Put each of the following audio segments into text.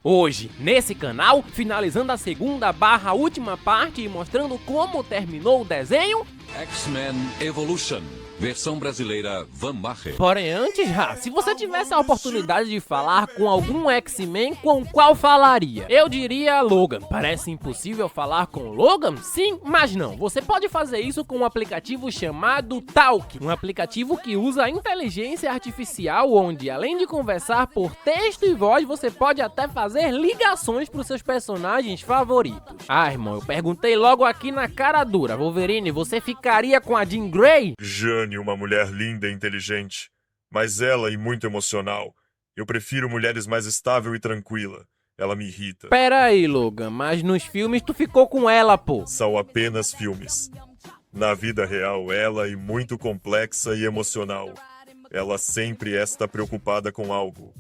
Hoje, nesse canal, finalizando a segunda barra última parte e mostrando como terminou o desenho. X-Men Evolution, versão brasileira Van Maher. Porém, antes, se você tivesse a oportunidade de falar com algum X-Men, com qual falaria? Eu diria Logan. Parece impossível falar com Logan? Sim, mas não. Você pode fazer isso com um aplicativo chamado Talk, um aplicativo que usa a inteligência artificial, onde além de conversar por texto e voz, você pode até fazer ligações para os seus personagens favoritos. Irmão, eu perguntei logo aqui na cara dura. Wolverine, você ficaria com a Jean Grey? Jane, uma mulher linda e inteligente, mas ela e muito emocional. Eu prefiro mulheres mais estável e tranquila. Ela me irrita. Pera aí, Logan, mas nos filmes tu ficou com ela, pô. São apenas filmes. Na vida real, ela é muito complexa e emocional. Ela sempre está preocupada com algo.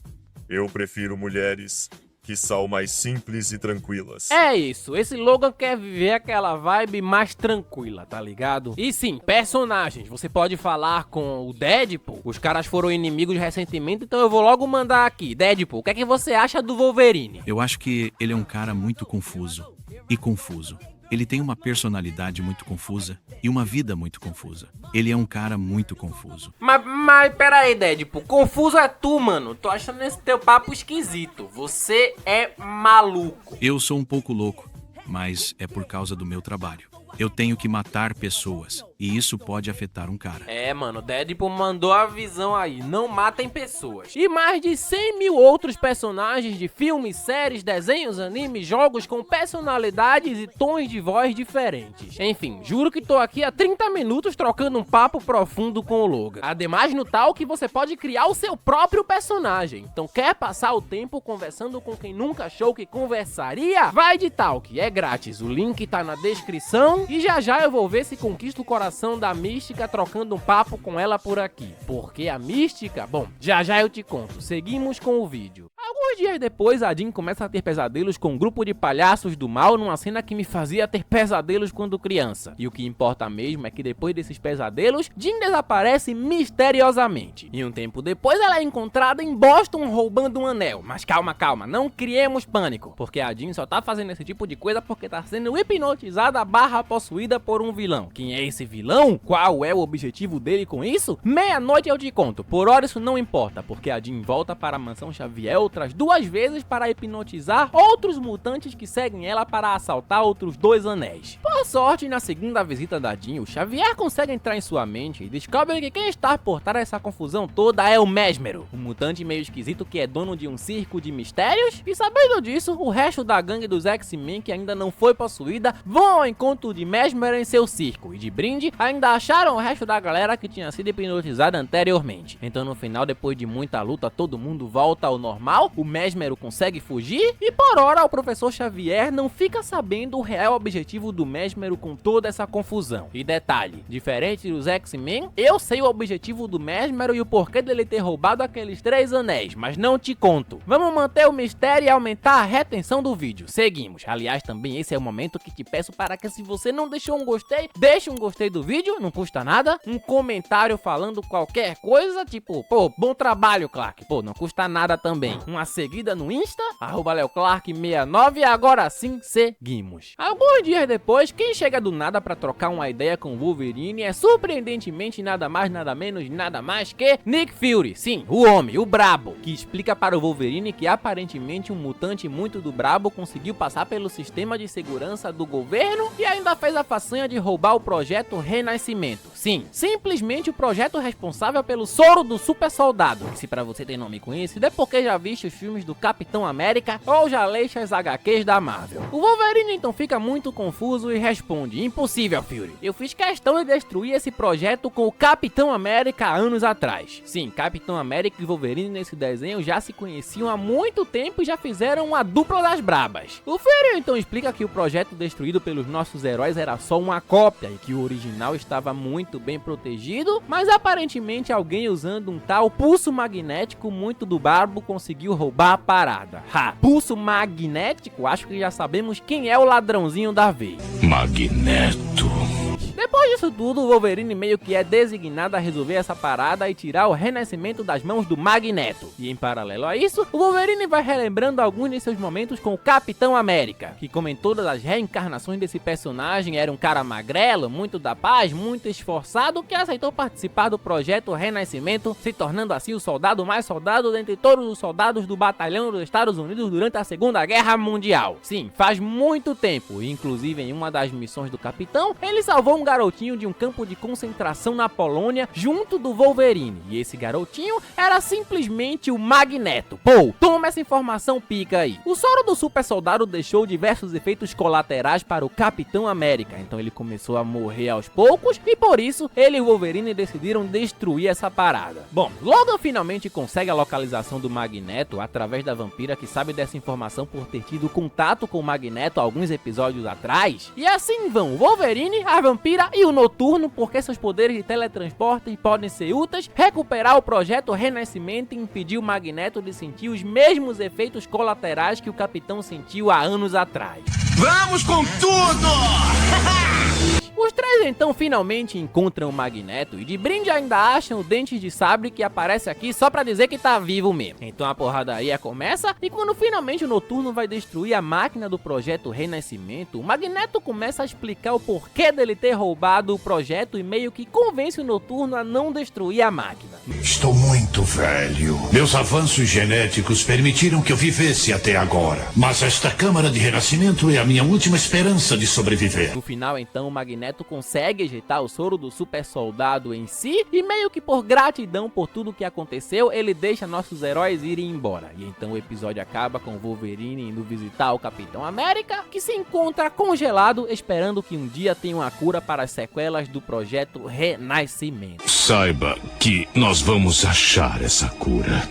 Eu prefiro mulheres que são mais simples e tranquilas. É isso, esse Logan quer viver aquela vibe mais tranquila, tá ligado? E sim, personagens, você pode falar com o Deadpool. Os caras foram inimigos recentemente, então eu vou logo mandar aqui. Deadpool, o que é que você acha do Wolverine? Eu acho que ele é um cara muito confuso. E confuso. Ele tem uma personalidade muito confusa e uma vida muito confusa. Ele é um cara muito confuso. Mas pera aí, Deadpool, confuso é tu, mano. Tô achando esse teu papo esquisito. Você é maluco. Eu sou um pouco louco, mas é por causa do meu trabalho. Eu tenho que matar pessoas, e isso pode afetar um cara. É, mano, Deadpool mandou a visão aí, não matem pessoas. E mais de 100 mil outros personagens de filmes, séries, desenhos, animes, jogos com personalidades e tons de voz diferentes. Enfim, juro que tô aqui há 30 minutos trocando um papo profundo com o Logan. Ademais, no Talk você pode criar o seu próprio personagem. Então quer passar o tempo conversando com quem nunca achou que conversaria? Vai de Talk, é grátis, o link tá na descrição. E já eu vou ver se conquisto o coração da Mística trocando um papo com ela por aqui. Porque a Mística... Bom, já eu te conto. Seguimos com o vídeo. Alguns dias depois, a Jean começa a ter pesadelos com um grupo de palhaços do mal numa cena que me fazia ter pesadelos quando criança. E o que importa mesmo é que depois desses pesadelos, Jean desaparece misteriosamente. E um tempo depois ela é encontrada em Boston roubando um anel. Mas calma, não criemos pânico. Porque a Jean só tá fazendo esse tipo de coisa porque tá sendo hipnotizada / possuída por um vilão. Quem é esse vilão? Qual é o objetivo dele com isso? Meia-noite eu te conto. Por hora isso não importa, porque a Jean volta para a Mansão Xavier outras 2 vezes para hipnotizar outros mutantes que seguem ela para assaltar outros 2 anéis. Por sorte, na segunda visita da Jean, o Xavier consegue entrar em sua mente e descobre que quem está por trás dessa confusão toda é o Mesmero, um mutante meio esquisito que é dono de um circo de mistérios. E sabendo disso, o resto da gangue dos X-Men que ainda não foi possuída vão ao encontro de Mesmero em seu circo, e de brinde ainda acharam o resto da galera que tinha sido hipnotizada anteriormente. Então no final, depois de muita luta, todo mundo volta ao normal, o Mesmero consegue fugir, e por hora o professor Xavier não fica sabendo o real objetivo do Mesmero com toda essa confusão. E detalhe, diferente dos X-Men, eu sei o objetivo do Mesmero e o porquê dele ter roubado aqueles 3 anéis, mas não te conto. Vamos manter o mistério e aumentar a retenção do vídeo. Seguimos. Aliás, também esse é o momento que te peço para que, se você não deixou um gostei, deixa um gostei do vídeo, não custa nada. Um comentário falando qualquer coisa, tipo, pô, bom trabalho, Clark. Pô, não custa nada também. Uma seguida no Insta, @leoclark69, e agora sim, seguimos. Alguns dias depois, quem chega do nada pra trocar uma ideia com o Wolverine é surpreendentemente nada mais, nada menos, nada mais que Nick Fury. Sim, o homem, o brabo, que explica para o Wolverine que aparentemente um mutante muito do brabo conseguiu passar pelo sistema de segurança do governo e ainda fez a façanha de roubar o projeto Renascimento. Sim, simplesmente o projeto responsável pelo soro do super soldado, que, se pra você tem nome conhecido, é porque já viste os filmes do Capitão América ou já leste as HQs da Marvel. O Wolverine então fica muito confuso e responde: impossível, Fury. Eu fiz questão de destruir esse projeto com o Capitão América anos atrás. Sim, Capitão América e Wolverine nesse desenho já se conheciam há muito tempo e já fizeram uma dupla das brabas. O Fury então explica que o projeto destruído pelos nossos heróis era só uma cópia e que o original estava muito bem protegido, mas aparentemente alguém usando um tal pulso magnético muito do brabo conseguiu roubar a parada. Pulso magnético? Acho que já sabemos quem é o ladrãozinho da vez. Magneto. Depois de nisso tudo, o Wolverine meio que é designado a resolver essa parada e tirar o renascimento das mãos do Magneto. E em paralelo a isso, o Wolverine vai relembrando alguns de seus momentos com o Capitão América, que como em todas as reencarnações desse personagem era um cara magrelo, muito da paz, muito esforçado, que aceitou participar do projeto Renascimento, se tornando assim o soldado mais soldado dentre todos os soldados do batalhão dos Estados Unidos durante a Segunda Guerra Mundial. Sim, faz muito tempo, e inclusive em uma das missões do Capitão, ele salvou um garotinho de um campo de concentração na Polônia junto do Wolverine, e esse garotinho era simplesmente o Magneto. Pô, toma essa informação pica aí. O soro do super soldado deixou diversos efeitos colaterais para o Capitão América, então ele começou a morrer aos poucos, e por isso ele e o Wolverine decidiram destruir essa parada. Bom, Logan finalmente consegue a localização do Magneto através da vampira que sabe dessa informação por ter tido contato com o Magneto alguns episódios atrás, e assim vão o Wolverine, a vampira e o Noturno, porque seus poderes de teletransporte podem ser úteis, recuperar o projeto Renascimento e impedir o Magneto de sentir os mesmos efeitos colaterais que o Capitão sentiu há anos atrás. Vamos com tudo! Os três então finalmente encontram o Magneto e de brinde ainda acham o Dente de Sabre, que aparece aqui só pra dizer que tá vivo mesmo. Então a porradaria começa e quando finalmente o Noturno vai destruir a máquina do projeto Renascimento, o Magneto começa a explicar o porquê dele ter roubado o projeto e meio que convence o Noturno a não destruir a máquina. Estou muito velho. Meus avanços genéticos permitiram que eu vivesse até agora. Mas esta Câmara de Renascimento é a minha última esperança de sobreviver. No final então o Magneto consegue ejeitar o soro do super soldado em si e meio que por gratidão por tudo que aconteceu, ele deixa nossos heróis irem embora. E então o episódio acaba com o Wolverine indo visitar o Capitão América, que se encontra congelado, esperando que um dia tenha uma cura para as sequelas do projeto Renascimento. Saiba que nós vamos achar essa cura.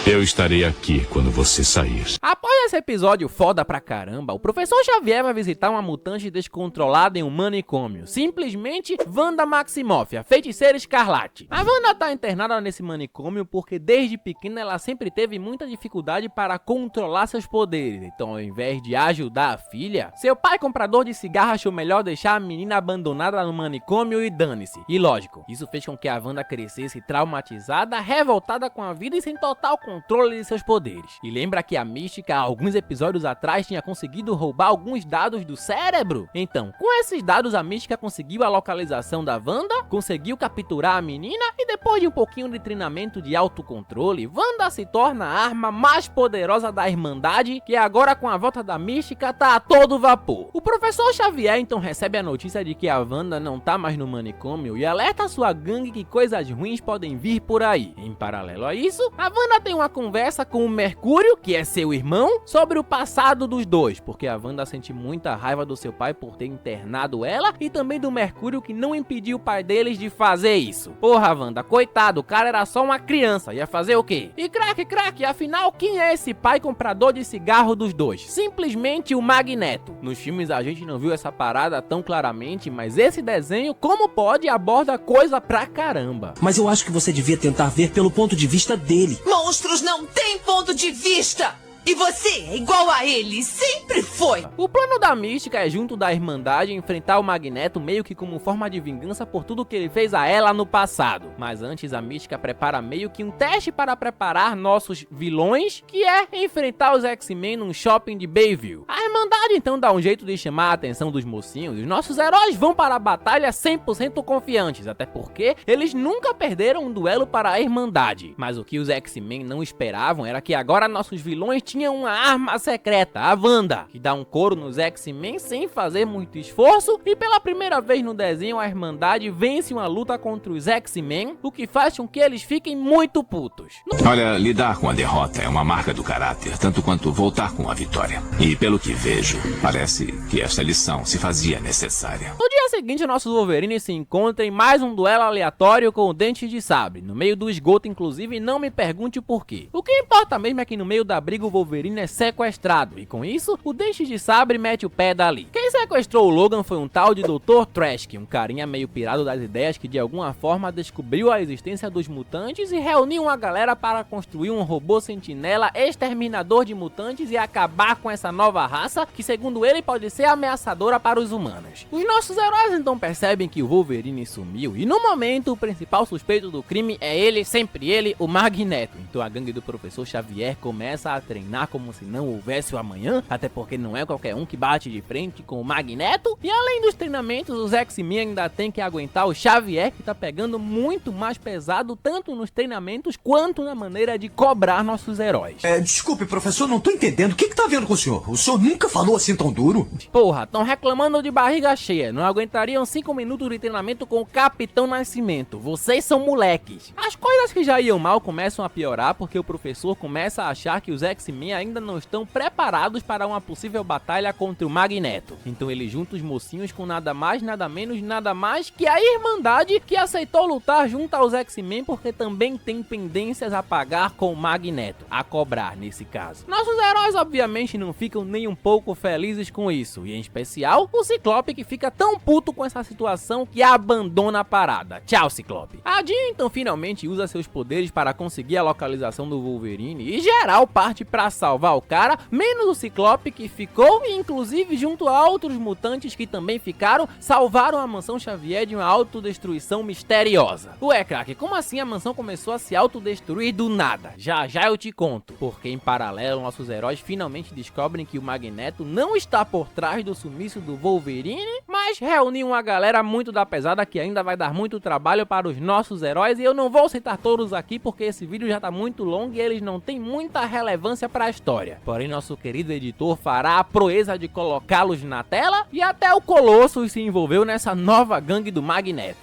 Eu estarei aqui quando você sair. Após esse episódio foda pra caramba, o Professor Xavier vai visitar uma mutante descontrolada em um manicômio, simplesmente Wanda Maximoff, a feiticeira escarlate. A Wanda tá internada nesse manicômio porque desde pequena ela sempre teve muita dificuldade para controlar seus poderes, então ao invés de ajudar a filha, seu pai comprador de cigarro achou melhor deixar a menina abandonada no manicômio e dane-se. E lógico, isso fez com que a Wanda crescesse traumatizada, revoltada com a vida e sem total controle de seus poderes. E lembra que a Mística, alguns episódios atrás, tinha conseguido roubar alguns dados do cérebro? Então, com esses dados a Mística conseguiu a localização da Wanda, conseguiu capturar a menina e depois de um pouquinho de treinamento de autocontrole, Wanda se torna a arma mais poderosa da Irmandade, que agora com a volta da Mística tá a todo vapor. O Professor Xavier então recebe a notícia de que a Wanda não tá mais no manicômio e alerta a sua gangue que coisas ruins podem vir por aí. Em paralelo a isso, a Wanda tem uma conversa com o Mercúrio, que é seu irmão, sobre o passado dos dois, porque a Wanda sente muita raiva do seu pai por ter internado ela e também do Mercúrio que não impediu o pai deles de fazer isso. Porra, Wanda, coitado, o cara era só uma criança, ia fazer o quê? E craque, afinal, quem é esse pai comprador de cigarro dos dois? Simplesmente o Magneto. Nos filmes a gente não viu essa parada tão claramente, mas esse desenho, como pode, aborda coisa pra caramba. Mas eu acho que você devia tentar ver pelo ponto de vista dele. Monstros não têm ponto de vista! E você é igual a ele, sempre foi! O plano da Mística é, junto da Irmandade, enfrentar o Magneto meio que como forma de vingança por tudo que ele fez a ela no passado. Mas antes a Mística prepara meio que um teste para preparar nossos vilões, que é enfrentar os X-Men num shopping de Bayville. A Irmandade então dá um jeito de chamar a atenção dos mocinhos e os nossos heróis vão para a batalha 100% confiantes, até porque eles nunca perderam um duelo para a Irmandade. Mas o que os X-Men não esperavam era que agora nossos vilões tinha uma arma secreta, a Wanda, que dá um couro nos X-Men sem fazer muito esforço e pela primeira vez no desenho a Irmandade vence uma luta contra os X-Men, o que faz com que eles fiquem muito putos. Olha, lidar com a derrota é uma marca do caráter, tanto quanto voltar com a vitória. E pelo que vejo, parece que esta lição se fazia necessária. No dia seguinte, nosso Wolverine se encontra em mais um duelo aleatório com o Dente de Sabre, no meio do esgoto inclusive, e não me pergunte o porquê. O que importa mesmo é que no meio da briga o Wolverine é sequestrado, e com isso, o Dente de Sabre mete o pé dali. Quem sequestrou o Logan foi um tal de Dr. Trask, um carinha meio pirado das ideias que de alguma forma descobriu a existência dos mutantes e reuniu uma galera para construir um robô sentinela exterminador de mutantes e acabar com essa nova raça que segundo ele, pode ser ameaçadora para os humanos. Os nossos heróis então percebem que o Wolverine sumiu e no momento o principal suspeito do crime é ele, sempre ele, o Magneto. Então a gangue do Professor Xavier começa a treinar como se não houvesse o amanhã, até porque não é qualquer um que bate de frente com o Magneto. E além dos treinamentos, os X-Men ainda tem que aguentar o Xavier, que tá pegando muito mais pesado tanto nos treinamentos quanto na maneira de cobrar nossos heróis. Desculpe, professor, não tô entendendo. O que tá vendo com o senhor? O senhor nunca falou assim tão duro? Porra, tão reclamando de barriga cheia. Não aguentariam 5 minutos de treinamento com o Capitão Nascimento. Vocês são moleques. As coisas que já iam mal começam a piorar porque o professor começa a achar que os X-Men ainda não estão preparados para uma possível batalha contra o Magneto. Então ele junta os mocinhos com nada mais, nada menos, nada mais que a Irmandade, que aceitou lutar junto aos X-Men porque também tem pendências a pagar com o Magneto, a cobrar nesse caso. Nossos heróis obviamente não ficam nem um pouco felizes com isso, e em especial o Ciclope, que fica tão puto com essa situação que abandona a parada. Tchau, Ciclope. A Jean então finalmente usa seus poderes para conseguir a localização do Wolverine e geral parte para salvar o cara, menos o Ciclope, que ficou e inclusive junto a outros mutantes que também ficaram, salvaram a mansão Xavier de uma autodestruição misteriosa. Ué, craque, como assim a mansão começou a se autodestruir do nada? Já eu te conto. Porque em paralelo, nossos heróis finalmente descobrem que o Magneto não está por trás do sumiço do Wolverine, mas reuniu uma galera muito da pesada que ainda vai dar muito trabalho para os nossos heróis, e eu não vou citar todos aqui porque esse vídeo já tá muito longo e eles não têm muita relevância para a história. Porém, nosso querido editor fará a proeza de colocá-los na tela, e até o Colossus se envolveu nessa nova gangue do Magneto.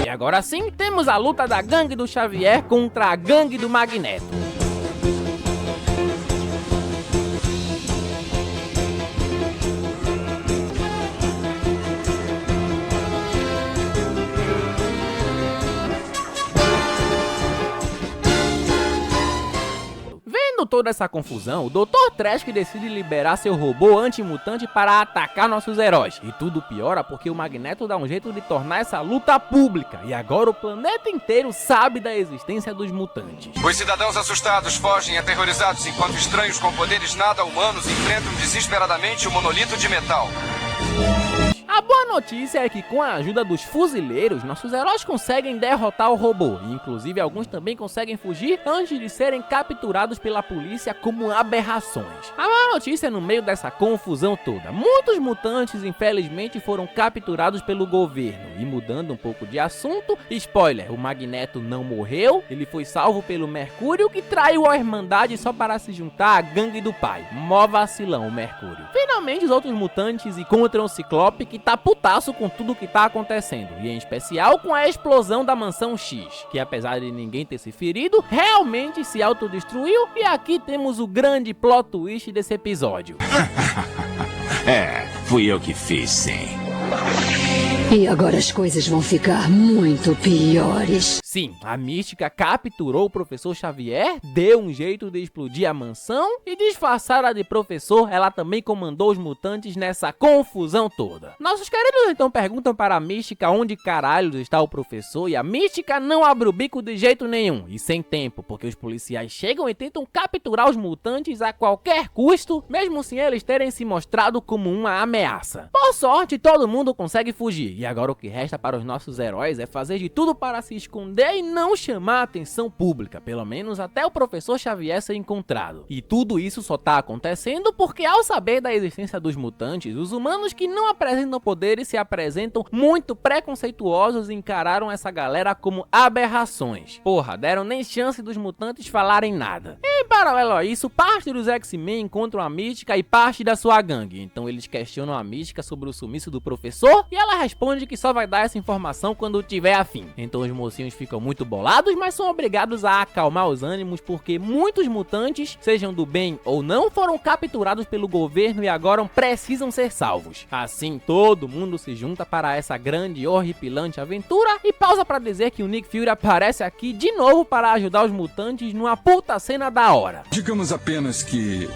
E agora sim, temos a luta da gangue do Xavier contra a gangue do Magneto. Toda essa confusão, o Dr. Trask decide liberar seu robô antimutante para atacar nossos heróis. E tudo piora porque o Magneto dá um jeito de tornar essa luta pública. E agora o planeta inteiro sabe da existência dos mutantes. Os cidadãos assustados fogem aterrorizados enquanto estranhos com poderes nada humanos enfrentam desesperadamente o monolito de metal. A boa notícia é que com a ajuda dos fuzileiros, nossos heróis conseguem derrotar o robô, e inclusive alguns também conseguem fugir antes de serem capturados pela polícia como aberrações. A boa notícia no meio dessa confusão toda: muitos mutantes infelizmente foram capturados pelo governo. E mudando um pouco de assunto, spoiler, o Magneto não morreu, ele foi salvo pelo Mercúrio, que traiu a Irmandade só para se juntar à gangue do pai. Mó vacilão o Mercúrio. Finalmente os outros mutantes encontram o Ciclope, que tá putaço com tudo que tá acontecendo, e em especial com a explosão da mansão X, que apesar de ninguém ter se ferido, realmente se autodestruiu, e aqui temos o grande plot twist desse episódio. Fui eu que fiz, sim. E agora as coisas vão ficar muito piores. Sim, a Mística capturou o Professor Xavier, deu um jeito de explodir a mansão e, disfarçada de professor, ela também comandou os mutantes nessa confusão toda. Nossos queridos então perguntam para a Mística onde caralhos está o professor, e a Mística não abre o bico de jeito nenhum e sem tempo, porque os policiais chegam e tentam capturar os mutantes a qualquer custo, mesmo sem eles terem se mostrado como uma ameaça. Por sorte, todo mundo consegue fugir. E agora o que resta para os nossos heróis é fazer de tudo para se esconder e não chamar a atenção pública, pelo menos até o Professor Xavier ser encontrado. E tudo isso só tá acontecendo porque, ao saber da existência dos mutantes, os humanos que não apresentam poderes se apresentam muito preconceituosos e encararam essa galera como aberrações. Porra, deram nem chance dos mutantes falarem nada. E, em paralelo a isso, parte dos X-Men encontram a Mística e parte da sua gangue. Então eles questionam a Mística sobre o sumiço do professor e ela responde que só vai dar essa informação quando tiver afim. Então os mocinhos ficam muito bolados, mas são obrigados a acalmar os ânimos porque muitos mutantes, sejam do bem ou não, foram capturados pelo governo e agora precisam ser salvos. Assim, todo mundo se junta para essa grande e horripilante aventura e pausa para dizer que o Nick Fury aparece aqui de novo para ajudar os mutantes numa puta cena da hora. Digamos apenas que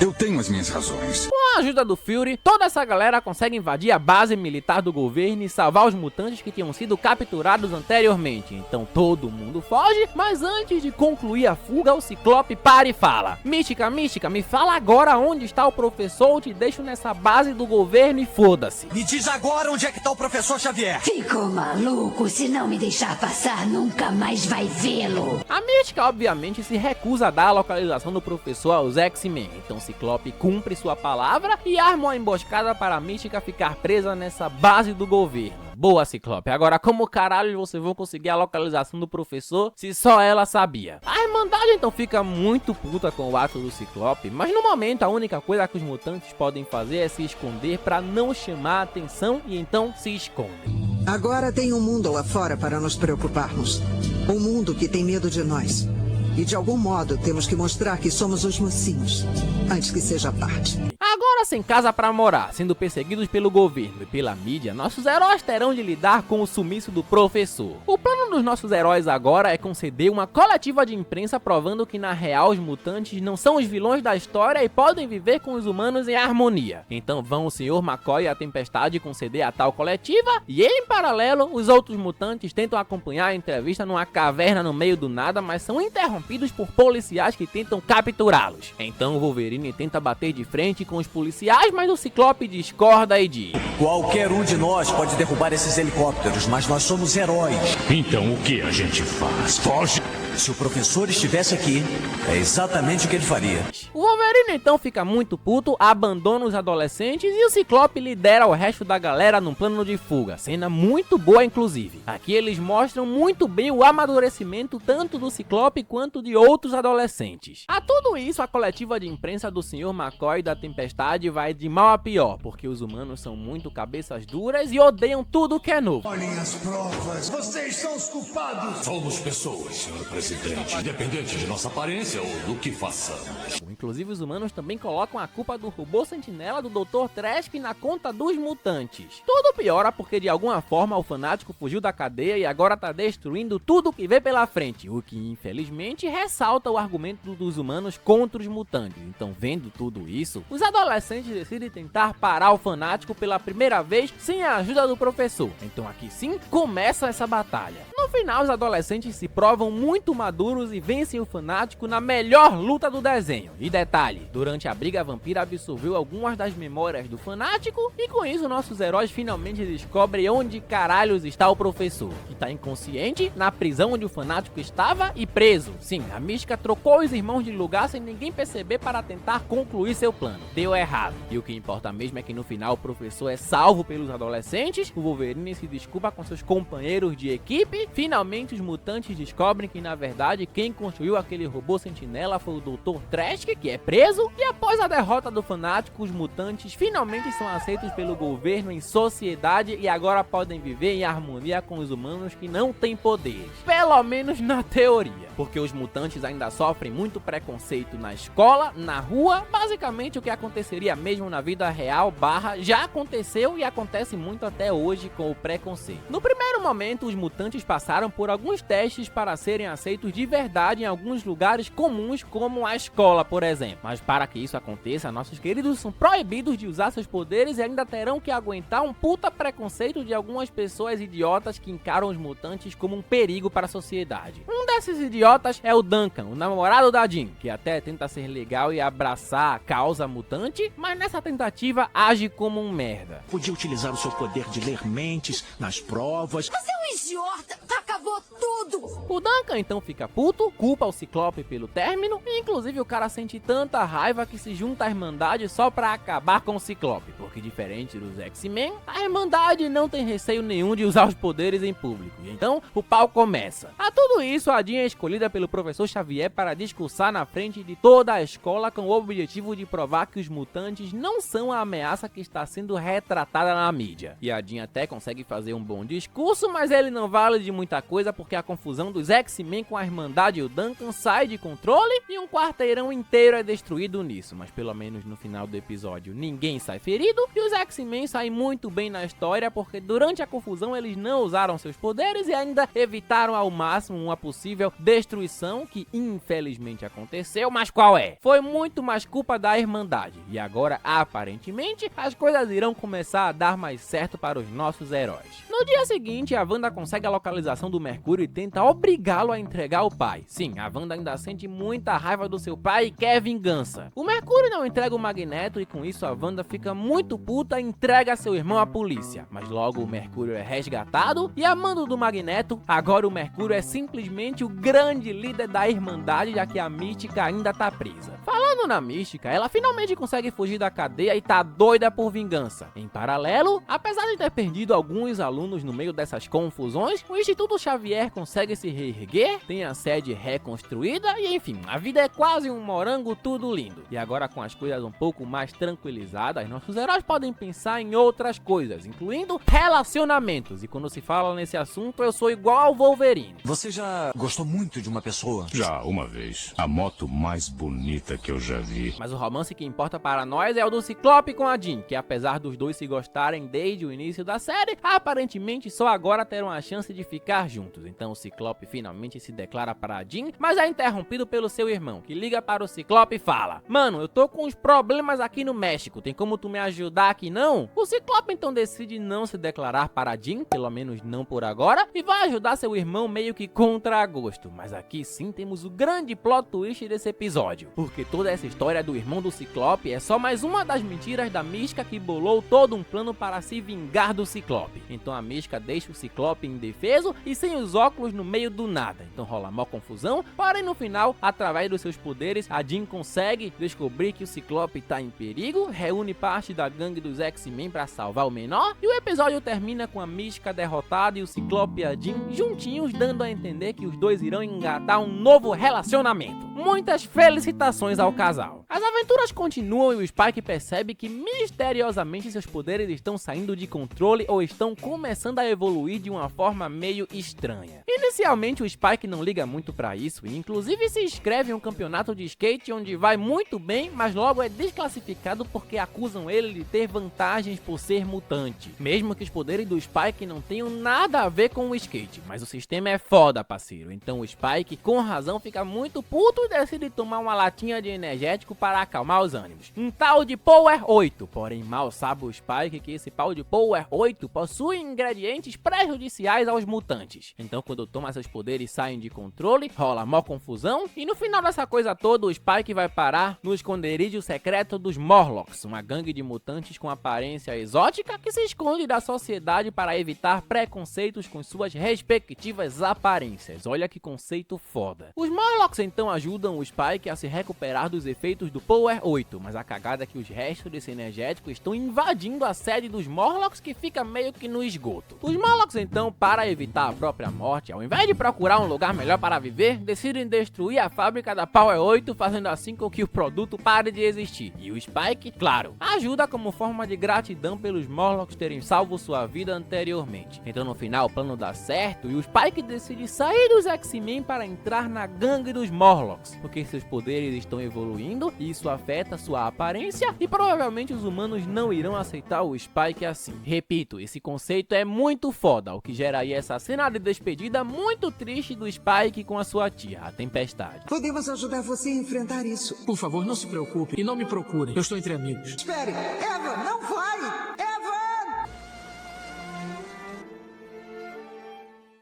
eu tenho as minhas razões. Com Com a ajuda do Fury, toda essa galera consegue invadir a base militar do governo e salvar os mutantes que tinham sido capturados anteriormente. Então todo mundo foge, mas antes de concluir a fuga, o Ciclope para e fala: Mística, me fala agora onde está o professor, ou te deixo nessa base do governo e foda-se. Me diz agora onde é que tá o professor Xavier. Ficou maluco? Se não me deixar passar, nunca mais vai vê-lo. A Mística, obviamente, se recusa a dar a localização do professor aos X-Men. Então Ciclope cumpre sua palavra e arma uma emboscada para a Mística ficar presa nessa base do governo. Boa, Ciclope. Agora, como caralho vocês vão conseguir a localização do professor se só ela sabia? A Irmandade então fica muito puta com o ato do Ciclope, mas no momento a única coisa que os mutantes podem fazer é se esconder para não chamar a atenção e então se escondem. Agora tem um mundo lá fora para nos preocuparmos. Um mundo que tem medo de nós. E de algum modo temos que mostrar que somos os mocinhos, antes que seja tarde. Agora sem casa pra morar, sendo perseguidos pelo governo e pela mídia, nossos heróis terão de lidar com o sumiço do professor. O plano dos nossos heróis agora é conceder uma coletiva de imprensa provando que na real os mutantes não são os vilões da história e podem viver com os humanos em harmonia. Então vão o Sr. McCoy e a Tempestade conceder a tal coletiva e em paralelo os outros mutantes tentam acompanhar a entrevista numa caverna no meio do nada, mas são interrompidos por policiais que tentam capturá-los. Então o Wolverine tenta bater de frente com os policiais, mas o Ciclope discorda e diz: qualquer um de nós pode derrubar esses helicópteros, mas nós somos heróis. Então o que a gente faz? Foge! Se o professor estivesse aqui, é exatamente o que ele faria. O Wolverine então fica muito puto, abandona os adolescentes e o Ciclope lidera o resto da galera num plano de fuga. Cena muito boa, inclusive. Aqui eles mostram muito bem o amadurecimento tanto do Ciclope quanto de outros adolescentes. A tudo isso, a coletiva de imprensa do Sr. McCoy e da Tempestade vai de mal a pior, porque os humanos são muito cabeças duras e odeiam tudo que é novo. Olhem as provas, vocês são os culpados. Somos pessoas, senhor presidente, independente de nossa aparência ou do que façamos. Inclusive os humanos também colocam a culpa do robô sentinela do Dr. Trask na conta dos mutantes. Tudo piora porque de alguma forma o fanático fugiu da cadeia e agora tá destruindo tudo que vê pela frente, o que infelizmente ressalta o argumento dos humanos contra os mutantes. Então, vendo tudo isso, os adolescentes decidem tentar parar o fanático pela primeira vez sem a ajuda do professor. Então aqui sim começa essa batalha. No final, os adolescentes se provam muito maduros e vencem o fanático na melhor luta do desenho. E detalhe, durante a briga a vampira absorveu algumas das memórias do fanático e com isso nossos heróis finalmente descobrem onde caralhos está o professor, que tá inconsciente, na prisão onde o fanático estava e preso. Sim, a Mística trocou os irmãos de lugar sem ninguém perceber para tentar concluir seu plano. Deu errado. E o que importa mesmo é que no final o professor é salvo pelos adolescentes, o Wolverine se desculpa com seus companheiros de equipe, finalmente os mutantes descobrem que na verdade quem construiu aquele robô sentinela foi o Dr. Trask, que é preso, e após a derrota do fanático, os mutantes finalmente são aceitos pelo governo em sociedade e agora podem viver em harmonia com os humanos que não têm poderes. Pelo menos na teoria, porque os mutantes ainda sofrem muito preconceito na escola, na rua, basicamente o que aconteceria mesmo na vida real já aconteceu e acontece muito até hoje com o preconceito. No primeiro momento, os mutantes passaram por alguns testes para serem aceitos de verdade em alguns lugares comuns, como a escola, por exemplo. Mas para que isso aconteça, nossos queridos são proibidos de usar seus poderes e ainda terão que aguentar um puta preconceito de algumas pessoas idiotas que encaram os mutantes como um perigo para a sociedade. Um desses idiotas é o Duncan, o namorado da Jean, que até tenta ser legal e abraçar a causa mutante, mas nessa tentativa age como um merda. Podia utilizar o seu poder de ler mentes nas provas. Você é um idiota! Acabou tudo! O Duncan então fica puto, culpa o Ciclope pelo término e inclusive o cara sente tanta raiva que se junta à Irmandade só pra acabar com o Ciclope, porque diferente dos X-Men, a Irmandade não tem receio nenhum de usar os poderes em público, e então o pau começa. A tudo isso, a Jean é escolhida pelo professor Xavier para discursar na frente de toda a escola com o objetivo de provar que os mutantes não são a ameaça que está sendo retratada na mídia. E a Jean até consegue fazer um bom discurso, mas ele não vale de muita coisa coisa porque a confusão dos X-Men com a Irmandade e o Duncan sai de controle e um quarteirão inteiro é destruído nisso, mas pelo menos no final do episódio ninguém sai ferido e os X-Men saem muito bem na história porque durante a confusão eles não usaram seus poderes e ainda evitaram ao máximo uma possível destruição que infelizmente aconteceu, mas qual é? Foi muito mais culpa da Irmandade e agora aparentemente as coisas irão começar a dar mais certo para os nossos heróis. No dia seguinte, a Wanda consegue a localização do Mercúrio e tenta obrigá-lo a entregar o pai. Sim, a Wanda ainda sente muita raiva do seu pai e quer vingança. O Mercúrio não entrega o Magneto e com isso a Wanda fica muito puta e entrega seu irmão à polícia. Mas logo o Mercúrio é resgatado e a mando do Magneto, agora o Mercúrio é simplesmente o grande líder da Irmandade, já que a Mística ainda tá presa. Falando na Mística, ela finalmente consegue fugir da cadeia e tá doida por vingança. Em paralelo, apesar de ter perdido alguns alunos no meio dessas confusões, o Instituto Xavier consegue se reerguer, tem a sede reconstruída e enfim, a vida é quase um morango tudo lindo. E agora com as coisas um pouco mais tranquilizadas, nossos heróis podem pensar em outras coisas, incluindo relacionamentos. E quando se fala nesse assunto, eu sou igual ao Wolverine. Você já gostou muito de uma pessoa? Já, uma vez. A moto mais bonita que eu já vi. Mas o romance que importa para nós é o do Ciclope com a Jean, que apesar dos dois se gostarem desde o início da série, aparentemente só agora terão a chance de ficar juntos. Então o Ciclope finalmente se declara para a Jean, mas é interrompido pelo seu irmão, que liga para o Ciclope e fala: Mano, eu tô com uns problemas aqui no México, tem como tu me ajudar aqui não? O Ciclope então decide não se declarar para a Jean, pelo menos não por agora, e vai ajudar seu irmão meio que contra gosto. Mas aqui sim temos o grande plot twist desse episódio, porque toda essa história do irmão do Ciclope é só mais uma das mentiras da Mística que bolou todo um plano para se vingar do Ciclope. Então a Mística deixa o Ciclope indefeso e sem os óculos no meio do nada. Então rola mó confusão, porém no final, através dos seus poderes, a Jean consegue descobrir que o Ciclope tá em perigo, reúne parte da gangue dos X-Men para salvar o menor, e o episódio termina com a Mística derrotada e o Ciclope e a Jean juntinhos, dando a entender que os dois irão engatar um novo relacionamento. Muitas felicitações ao casal. As aventuras continuam e o Spike percebe que misteriosamente seus poderes estão saindo de controle ou estão começando a evoluir de uma forma meio estranha. Inicialmente o Spike não liga muito pra isso e inclusive se inscreve em um campeonato de skate onde vai muito bem, mas logo é desclassificado porque acusam ele de ter vantagens por ser mutante. Mesmo que os poderes do Spike não tenham nada a ver com o skate, mas o sistema é foda, parceiro. Então o Spike, com razão, fica muito puto e decide tomar uma latinha de energético para acalmar os ânimos. Um tal de Power 8, porém mal sabe o Spike que esse pau de Power 8 possui ingredientes prejudiciais aos mutantes. Então quando toma seus poderes saem de controle, rola mó confusão e no final dessa coisa toda o Spike vai parar no esconderijo secreto dos Morlocks, uma gangue de mutantes com aparência exótica que se esconde da sociedade para evitar preconceitos com suas respectivas aparências. Olha que conceito foda. Os Morlocks então ajudam o Spike a se recuperar dos efeitos do Power 8, mas a cagada é que os restos desse energético estão invadindo a sede dos Morlocks, que fica meio que no esgoto. Os Morlocks então, para evitar a própria morte, ao invés de procurar um lugar melhor para viver, decidem destruir a fábrica da Power 8, fazendo assim com que o produto pare de existir. E o Spike, claro, ajuda como forma de gratidão pelos Morlocks terem salvo sua vida anteriormente. Então no final o plano dá certo e o Spike decide sair dos X-Men para entrar na gangue dos Morlocks, porque seus poderes estão evoluindo e isso afeta sua aparência e provavelmente os humanos não irão aceitar o Spike assim. Repito, esse conceito é muito foda, o que gera aí essa cena de despedida muito triste do Spike com a sua tia, a Tempestade. Podemos ajudar você a enfrentar isso. Por favor, não se preocupe e não me procure. Eu estou entre amigos. Espere! Eva, não vai! Eva!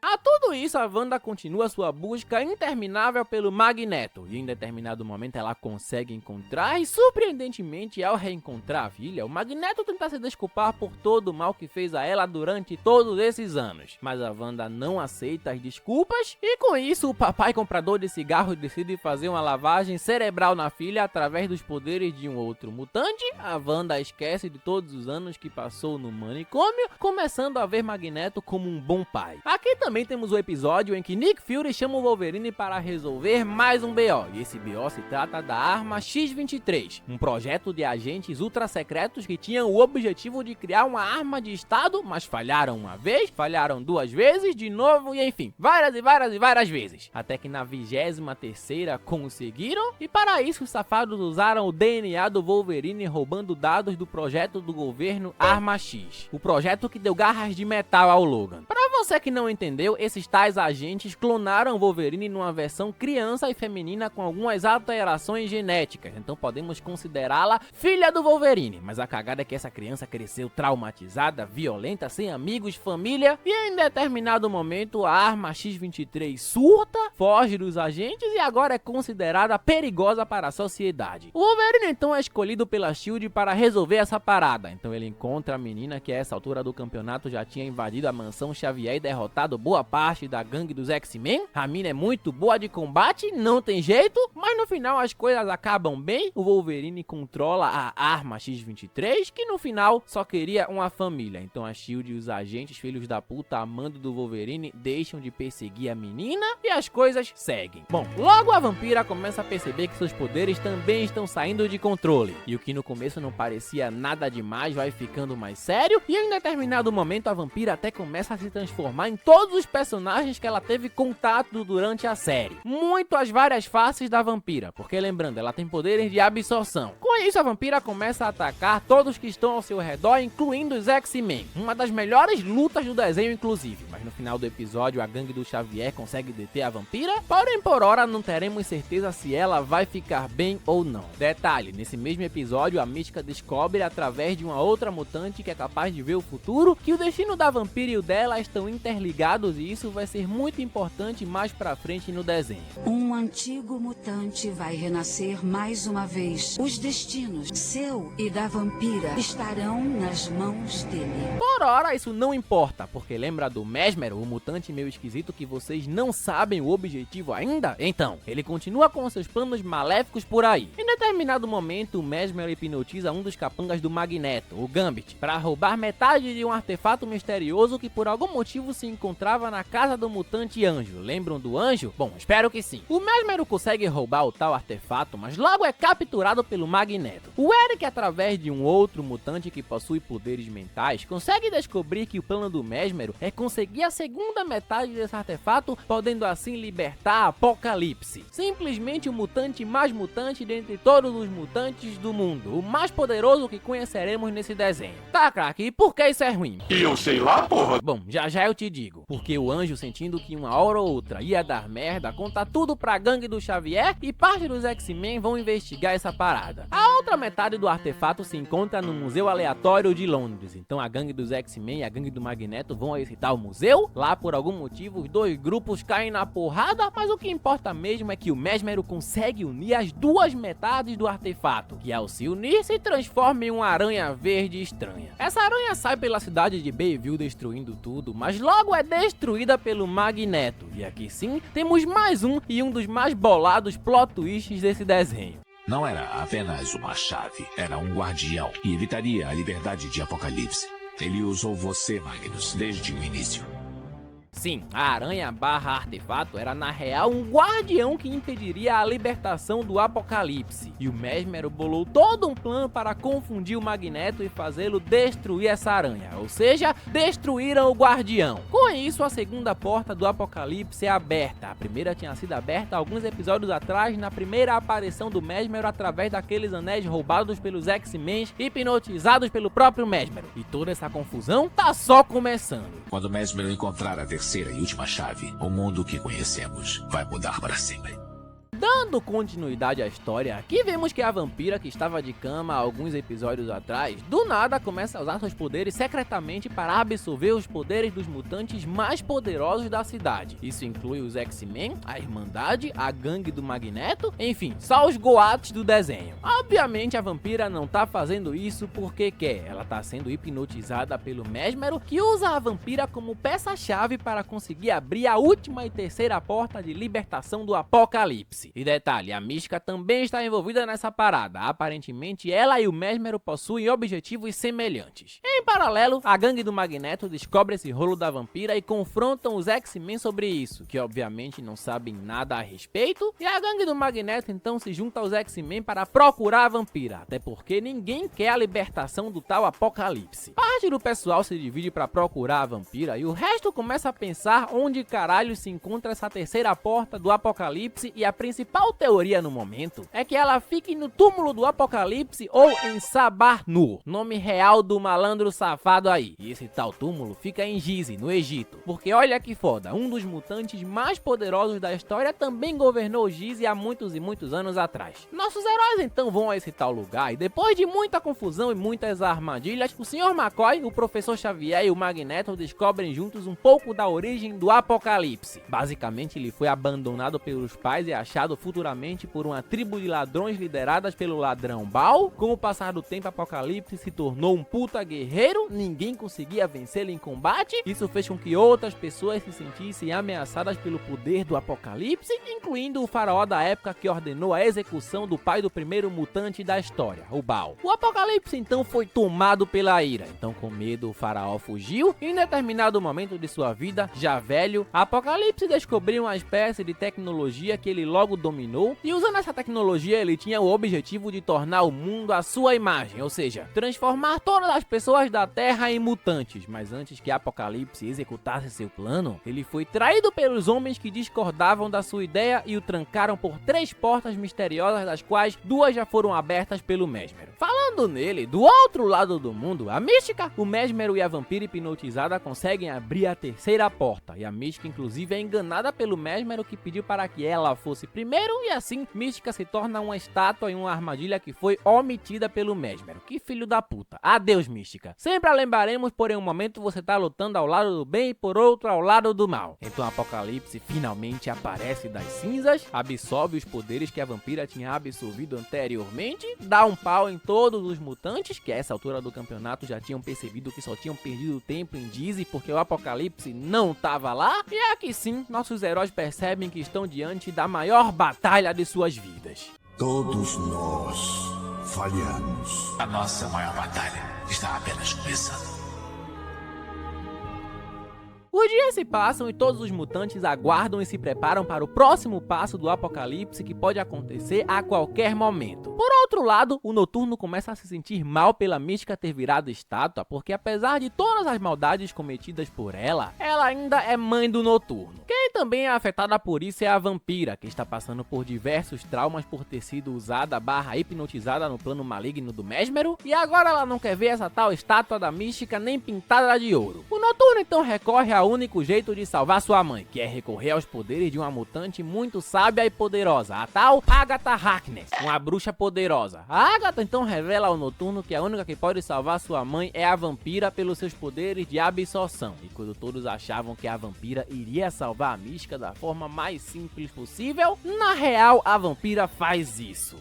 A tudo isso, a Wanda continua sua busca interminável pelo Magneto, e em determinado momento ela consegue encontrar, e surpreendentemente ao reencontrar a filha, o Magneto tenta se desculpar por todo o mal que fez a ela durante todos esses anos. Mas a Wanda não aceita as desculpas, e com isso o papai comprador de cigarros decide fazer uma lavagem cerebral na filha através dos poderes de um outro mutante. A Wanda esquece de todos os anos que passou no manicômio, começando a ver Magneto como um bom pai. Aqui também temos o episódio em que Nick Fury chama o Wolverine para resolver mais um BO, e esse BO se trata da arma X-23, um projeto de agentes ultra secretos que tinham o objetivo de criar uma arma de estado, mas falharam uma vez, falharam duas vezes, de novo e enfim, várias vezes, até que na 23ª conseguiram, e para isso os safados usaram o DNA do Wolverine roubando dados do projeto do governo Arma X, o projeto que deu garras de metal ao Logan. Pra você que não entendeu, esses tais agentes clonaram o Wolverine numa versão criança e feminina com algumas alterações genéticas, então podemos considerá-la filha do Wolverine, mas a cagada é que essa criança cresceu traumatizada, violenta, sem amigos, família, e em determinado momento a arma X-23 surta, foge dos agentes e agora é considerada perigosa para a sociedade. O Wolverine então é escolhido pela SHIELD para resolver essa parada, então ele encontra a menina que a essa altura do campeonato já tinha invadido a mansão Xavier e derrotado boa parte da gangue dos X-Men. A mina é muito boa de combate, não tem jeito, mas no final as coisas acabam bem, o Wolverine controla a arma X-23, que no final só queria uma família, então a SHIELD e os agentes filhos da puta amando do Wolverine deixam de perseguir a menina e as coisas seguem. Bom, logo a vampira começa a perceber que seus poderes também estão saindo de controle, e o que no começo não parecia nada demais vai ficando mais sério, e em determinado momento a vampira até começa a se transformar em todos os personagens que ela teve contato durante a série. Muito as várias faces da vampira, porque lembrando, ela tem poderes de absorção. Com isso a vampira começa a atacar todos que estão ao seu redor, incluindo os X-Men. Uma das melhores lutas do desenho inclusive, mas no final do episódio a gangue do Xavier consegue deter a vampira, porém por hora não teremos certeza se ela vai ficar bem ou não. Detalhe, nesse mesmo episódio a Mística descobre através de uma outra mutante que é capaz de ver o futuro, que o destino da vampira e o dela estão interligados, e isso vai ser muito importante mais pra frente no desenho. Um antigo mutante vai renascer mais uma vez. Os destinos seu e da vampira estarão nas mãos dele. Por hora isso não importa, porque lembra do Mesmero, o mutante meio esquisito que vocês não sabem o objetivo ainda? Então, ele continua com seus planos maléficos por aí. Em determinado momento, o Mesmero hipnotiza um dos capangas do Magneto, o Gambit, para roubar metade de um artefato misterioso que por algum motivo se encontrava na casa do mutante Anjo. Lembram do Anjo? Bom, espero que sim. O Mesmero consegue roubar o tal artefato, mas logo é capturado pelo Magneto. O Eric, através de um outro mutante que possui poderes mentais, consegue descobrir que o plano do Mesmero é conseguir a segunda metade desse artefato, podendo assim libertar Apocalipse. Simplesmente o mutante mais mutante dentre todos os mutantes do mundo, o mais poderoso que conheceremos nesse desenho. Tá, craque, e por que isso é ruim? E eu sei lá, porra. Bom, já eu te digo. Porque o Anjo, sentindo que uma hora ou outra ia dar merda, conta tudo pra gangue do Xavier e parte dos X-Men vão investigar essa parada. A outra metade do artefato se encontra no Museu Aleatório de Londres, então a gangue dos X-Men e a gangue do Magneto vão a visitar o museu. Lá, por algum motivo, os dois grupos caem na porrada, mas o que importa mesmo é que o Mesmero consegue unir as duas metades do artefato, que ao se unir se transforma em uma aranha verde estranha. Essa aranha sai pela cidade de Bayville destruindo tudo, mas logo é destruída pelo Magneto. E aqui sim, temos mais um e um dos mais bolados plot twists desse desenho. Não era apenas uma chave, era um guardião e evitaria a liberdade de Apocalipse. Ele usou você, Magnus, desde o início. Sim, a aranha/artefato era na real um guardião que impediria a libertação do Apocalipse. E o Mesmero bolou todo um plano para confundir o Magneto e fazê-lo destruir essa aranha, ou seja, destruíram o guardião. Com isso, a segunda porta do Apocalipse é aberta. A primeira tinha sido aberta alguns episódios atrás, na primeira aparição do Mesmero através daqueles anéis roubados pelos X-Men, hipnotizados pelo próprio Mesmero. E toda essa confusão tá só começando. Quando Mesmero encontrar a terceira e última chave, o mundo que conhecemos vai mudar para sempre. Dando continuidade à história, aqui vemos que a vampira que estava de cama há alguns episódios atrás, do nada começa a usar seus poderes secretamente para absorver os poderes dos mutantes mais poderosos da cidade. Isso inclui os X-Men, a Irmandade, a gangue do Magneto, enfim, só os Goats do desenho. Obviamente a vampira não tá fazendo isso porque quer, ela tá sendo hipnotizada pelo Mesmero, que usa a vampira como peça-chave para conseguir abrir a última e terceira porta de libertação do Apocalipse. Apocalipse. E detalhe, a Mística também está envolvida nessa parada. Aparentemente, ela e o Mesmero possuem objetivos semelhantes. Em paralelo, a gangue do Magneto descobre esse rolo da vampira e confrontam os X-Men sobre isso, que obviamente não sabem nada a respeito, e a gangue do Magneto então se junta aos X-Men para procurar a vampira, até porque ninguém quer a libertação do tal Apocalipse. Parte do pessoal se divide para procurar a vampira e o resto começa a pensar onde caralho se encontra essa terceira porta do Apocalipse, e a principal teoria no momento é que ela fique no túmulo do Apocalipse ou em Sabah Nur, nome real do malandro safado aí. E esse tal túmulo fica em Gizeh, no Egito, porque olha que foda, um dos mutantes mais poderosos da história também governou Gizeh há muitos e muitos anos atrás. Nossos heróis então vão a esse tal lugar e depois de muita confusão e muitas armadilhas, o Sr. McCoy, o Professor Xavier e o Magneto descobrem juntos um pouco da origem do Apocalipse. Basicamente, ele foi abandonado pelos pais e achado futuramente por uma tribo de ladrões lideradas pelo ladrão Baal. Com o passar do tempo, Apocalipse se tornou um puta guerreiro, ninguém conseguia vencê-lo em combate. Isso fez com que outras pessoas se sentissem ameaçadas pelo poder do Apocalipse, incluindo o faraó da época que ordenou a execução do pai do primeiro mutante da história, o Baal. O Apocalipse então foi tomado pela ira, então com medo o faraó fugiu e em determinado momento de sua vida, já velho, Apocalipse descobriu uma espécie de tecnologia que ele logo dominou, e usando essa tecnologia ele tinha o objetivo de tornar o mundo à sua imagem, ou seja, transformar todas as pessoas da Terra em mutantes. Mas antes que Apocalipse executasse seu plano, ele foi traído pelos homens que discordavam da sua ideia e o trancaram por 3 portas misteriosas, das quais 2 já foram abertas pelo Mesmero. Falando nele, do outro lado do mundo, a Mística, o Mesmero e a vampira hipnotizada conseguem abrir a terceira porta, e a Mística inclusive é enganada pelo Mesmero, que pediu para que ela fosse primeiro, e assim Mística se torna uma estátua em uma armadilha que foi omitida pelo Mesmero. Que filho da puta. Adeus, Mística. Sempre a lembraremos, por um momento você tá lutando ao lado do bem e por outro ao lado do mal. Então Apocalipse finalmente aparece das cinzas, absorve os poderes que a vampira tinha absorvido anteriormente, dá um pau em todos os mutantes, que a essa altura do campeonato já tinham percebido que só tinham perdido tempo em Gizeh porque o Apocalipse não tava lá, e aqui sim, nossos heróis percebem que estão diante da maior batalha de suas vidas. Todos nós falhamos. A nossa maior batalha está apenas começando. Os dias se passam e todos os mutantes aguardam e se preparam para o próximo passo do Apocalipse, que pode acontecer a qualquer momento. Por outro lado, o Noturno começa a se sentir mal pela Mística ter virado estátua, porque apesar de todas as maldades cometidas por ela, ela ainda é mãe do Noturno. Quem também é afetada por isso é a vampira, que está passando por diversos traumas por ter sido usada / hipnotizada no plano maligno do Mesmero, e agora ela não quer ver essa tal estátua da Mística nem pintada de ouro. O Noturno então recorre ao único jeito de salvar sua mãe, que é recorrer aos poderes de uma mutante muito sábia e poderosa, a tal Agatha Harkness, uma bruxa poderosa. A Agatha então revela ao Noturno que a única que pode salvar sua mãe é a vampira pelos seus poderes de absorção, e quando todos achavam que a vampira iria salvar a Mística da forma mais simples possível, na real a vampira faz isso.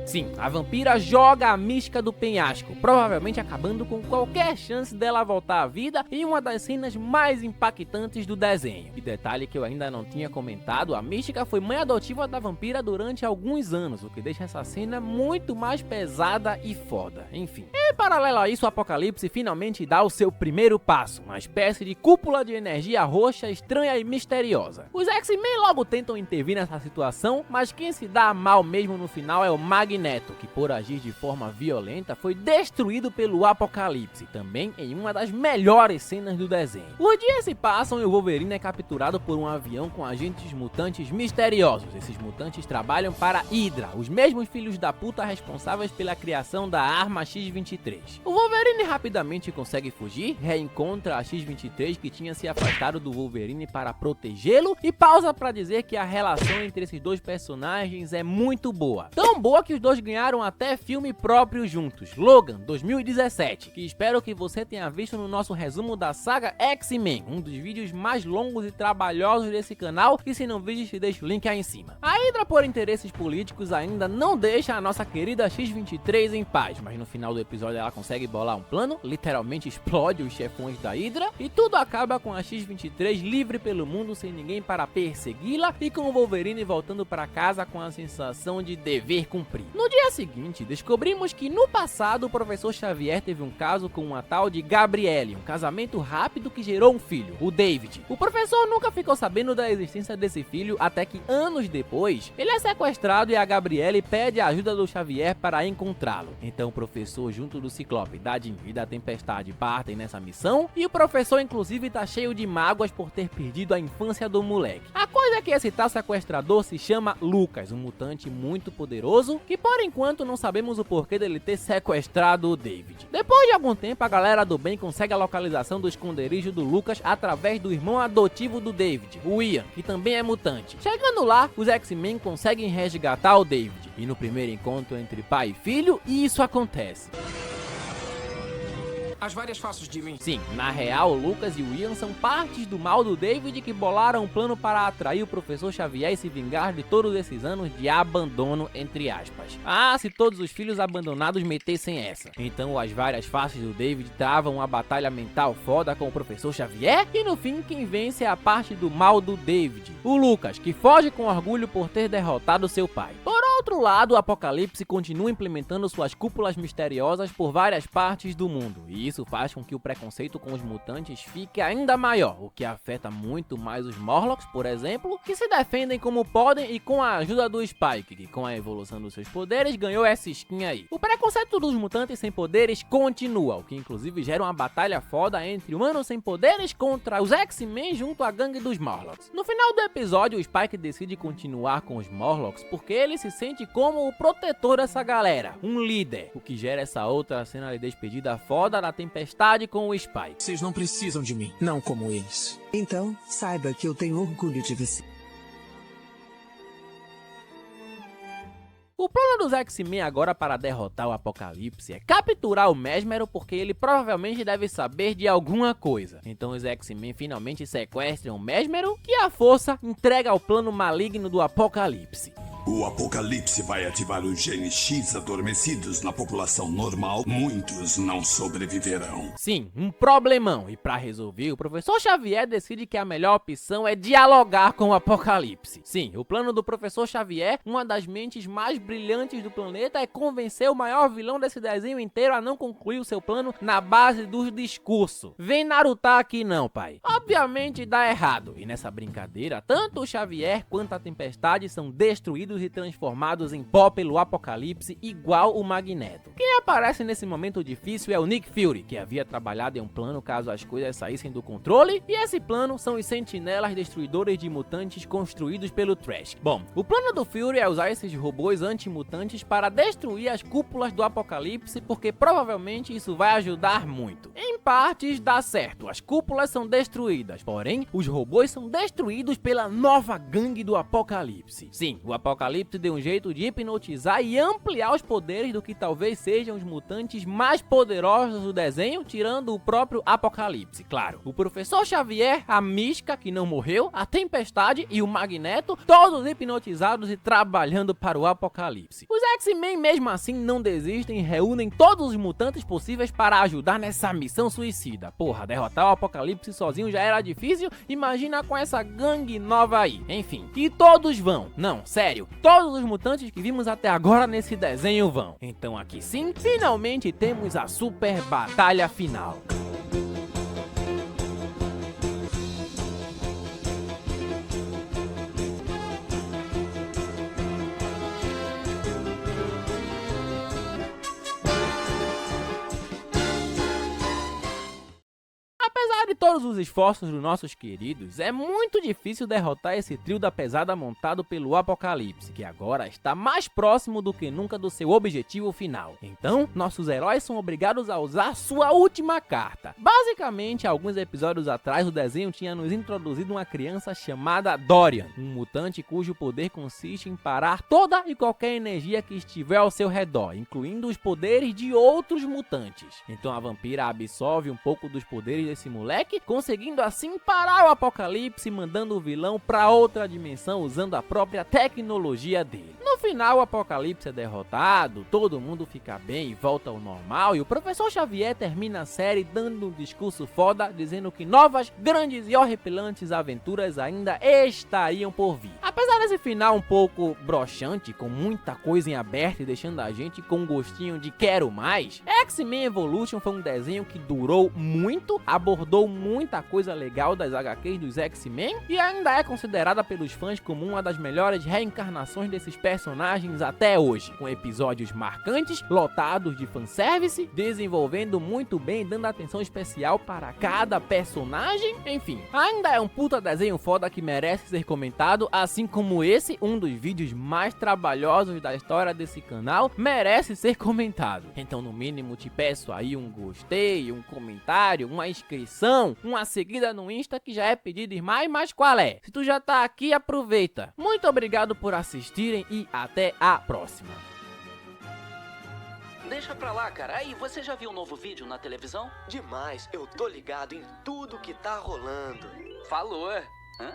Sim, a vampira joga a Mística do penhasco, provavelmente acabando com qualquer chance dela voltar à vida em uma das cenas mais impactantes do desenho. E detalhe que eu ainda não tinha comentado, a Mística foi mãe adotiva da vampira durante alguns anos, o que deixa essa cena muito mais pesada e foda. Enfim, em paralelo a isso, o Apocalipse finalmente dá o seu primeiro passo, uma espécie de cúpula de energia roxa estranha e misteriosa. Os X-Men logo tentam intervir nessa situação, mas quem se dá mal mesmo no final é o Magneto, que por agir de forma violenta foi destruído pelo Apocalipse, também em uma das melhores cenas do desenho. Os dias se passam e o Wolverine é capturado por um avião com agentes mutantes misteriosos. Esses mutantes trabalham para Hydra, os mesmos filhos da puta responsáveis pela criação da arma X-23. O Wolverine rapidamente consegue fugir, reencontra a X-23 que tinha se afastado do Wolverine para protegê-lo, e pausa para dizer que a relação entre esses dois personagens é muito boa. Tão boa que os dois ganharam até filme próprio juntos, Logan, 2017, que espero que você tenha visto no nosso resumo da saga X-Men, um dos vídeos mais longos e trabalhosos desse canal, e se não viu, te deixo o link aí em cima. A Hydra, por interesses políticos, ainda não deixa a nossa querida X-23 em paz, mas no final do episódio ela consegue bolar um plano, literalmente explode os chefões da Hydra, e tudo acaba com a X-23 livre pelo mundo sem ninguém para persegui-la, e com o Wolverine voltando para casa com a sensação de dever cumprido. No dia seguinte, descobrimos que no passado o professor Xavier teve um caso com uma tal de Gabrielle, um casamento rápido que gerou um filho, o David. O professor nunca ficou sabendo da existência desse filho até que anos depois, ele é sequestrado e a Gabrielle pede a ajuda do Xavier para encontrá-lo. Então o professor junto do Ciclope, da Jean e da Tempestade partem nessa missão, e o professor inclusive tá cheio de mágoas por ter perdido a infância do moleque. A coisa é que esse tal sequestrador se chama Lucas, um mutante muito poderoso, que por enquanto não sabemos o porquê dele ter sequestrado o David. Depois de algum tempo, a galera do bem consegue a localização do esconderijo do Lucas através do irmão adotivo do David, o Ian, que também é mutante. Chegando lá, os X-Men conseguem resgatar o David, e no primeiro encontro entre pai e filho, isso acontece. As várias faces de mim. Sim, na real, o Lucas e o Ian são partes do mal do David que bolaram um plano para atrair o professor Xavier e se vingar de todos esses anos de abandono, entre aspas. Ah, se todos os filhos abandonados metessem essa. Então as várias faces do David travam uma batalha mental foda com o professor Xavier, e no fim quem vence é a parte do mal do David, o Lucas, que foge com orgulho por ter derrotado seu pai. Por outro lado, o Apocalipse continua implementando suas cúpulas misteriosas por várias partes do mundo, e isso faz com que o preconceito com os mutantes fique ainda maior, o que afeta muito mais os Morlocks, por exemplo, que se defendem como podem e com a ajuda do Spike, que com a evolução dos seus poderes ganhou essa skin aí. O preconceito dos mutantes sem poderes continua, o que inclusive gera uma batalha foda entre humanos sem poderes contra os X-Men junto à gangue dos Morlocks. No final do episódio, o Spike decide continuar com os Morlocks porque ele se sente como o protetor dessa galera, um líder, o que gera essa outra cena de despedida foda da Tempestade com o Spike. Vocês não precisam de mim, não como eles. Então, saiba que eu tenho orgulho de você. O plano dos X-Men agora para derrotar o Apocalipse é capturar o Mesmero, porque ele provavelmente deve saber de alguma coisa. Então os X-Men finalmente sequestram o Mesmero e a força entrega ao plano maligno do Apocalipse. O Apocalipse vai ativar os genes X adormecidos na população normal. Muitos não sobreviverão. Sim, um problemão. E para resolver, o professor Xavier decide que a melhor opção é dialogar com o Apocalipse. Sim, o plano do professor Xavier, uma das mentes mais brilhantes do planeta, é convencer o maior vilão desse desenho inteiro a não concluir o seu plano na base dos discursos. Vem Naruto aqui não, pai. Obviamente dá errado. E nessa brincadeira, tanto o Xavier quanto a Tempestade são destruídos e transformados em pó pelo Apocalipse, igual o Magneto. Quem aparece nesse momento difícil é o Nick Fury, que havia trabalhado em um plano caso as coisas saíssem do controle, e esse plano são os sentinelas destruidores de mutantes construídos pelo Trash. Bom, o plano do Fury é usar esses robôs antimutantes para destruir as cúpulas do Apocalipse, porque provavelmente isso vai ajudar muito. Em partes dá certo, as cúpulas são destruídas, porém os robôs são destruídos pela nova gangue do Apocalipse. Sim, o Apocalipse deu um jeito de hipnotizar e ampliar os poderes do que talvez sejam os mutantes mais poderosos do desenho, tirando o próprio Apocalipse, claro. O professor Xavier, a Mística, que não morreu, a Tempestade e o Magneto, todos hipnotizados e trabalhando para o Apocalipse. Os X-Men mesmo assim não desistem e reúnem todos os mutantes possíveis para ajudar nessa missão suicida. Porra, derrotar o Apocalipse sozinho já era difícil, imagina com essa gangue nova aí. Enfim, e todos vão. Não, sério. Todos os mutantes que vimos até agora nesse desenho vão. Então aqui sim, finalmente temos a super batalha final. todos os esforços dos nossos queridos, é muito difícil derrotar esse trio da pesada montado pelo Apocalipse, que agora está mais próximo do que nunca do seu objetivo final. Então, nossos heróis são obrigados a usar sua última carta. Basicamente, alguns episódios atrás, o desenho tinha nos introduzido uma criança chamada Dorian, um mutante cujo poder consiste em parar toda e qualquer energia que estiver ao seu redor, incluindo os poderes de outros mutantes. Então a vampira absorve um pouco dos poderes desse moleque, conseguindo assim parar o Apocalipse, mandando o vilão para outra dimensão usando a própria tecnologia dele. No final, o Apocalipse é derrotado, todo mundo fica bem e volta ao normal, e o Professor Xavier termina a série dando um discurso foda, dizendo que novas, grandes e horripilantes aventuras ainda estariam por vir. Apesar desse final um pouco broxante, com muita coisa em aberto e deixando a gente com um gostinho de quero mais, X-Men Evolution foi um desenho que durou muito, abordou muita coisa legal das HQs dos X-Men e ainda é considerada pelos fãs como uma das melhores reencarnações desses personagens até hoje, com episódios marcantes, lotados de fanservice, desenvolvendo muito bem, dando atenção especial para cada personagem, enfim, ainda é um puta desenho foda que merece ser comentado, assim como esse, um dos vídeos mais trabalhosos da história desse canal, merece ser comentado. Então, no mínimo, te peço aí um gostei, um comentário, uma inscrição, uma seguida no Insta, que já é pedido demais, mas qual é? Se tu já tá aqui, aproveita. Muito obrigado por assistirem e até a próxima. Deixa pra lá, cara. Aí, você já viu um novo vídeo na televisão? Demais, eu tô ligado em tudo que tá rolando. Falou. Hã?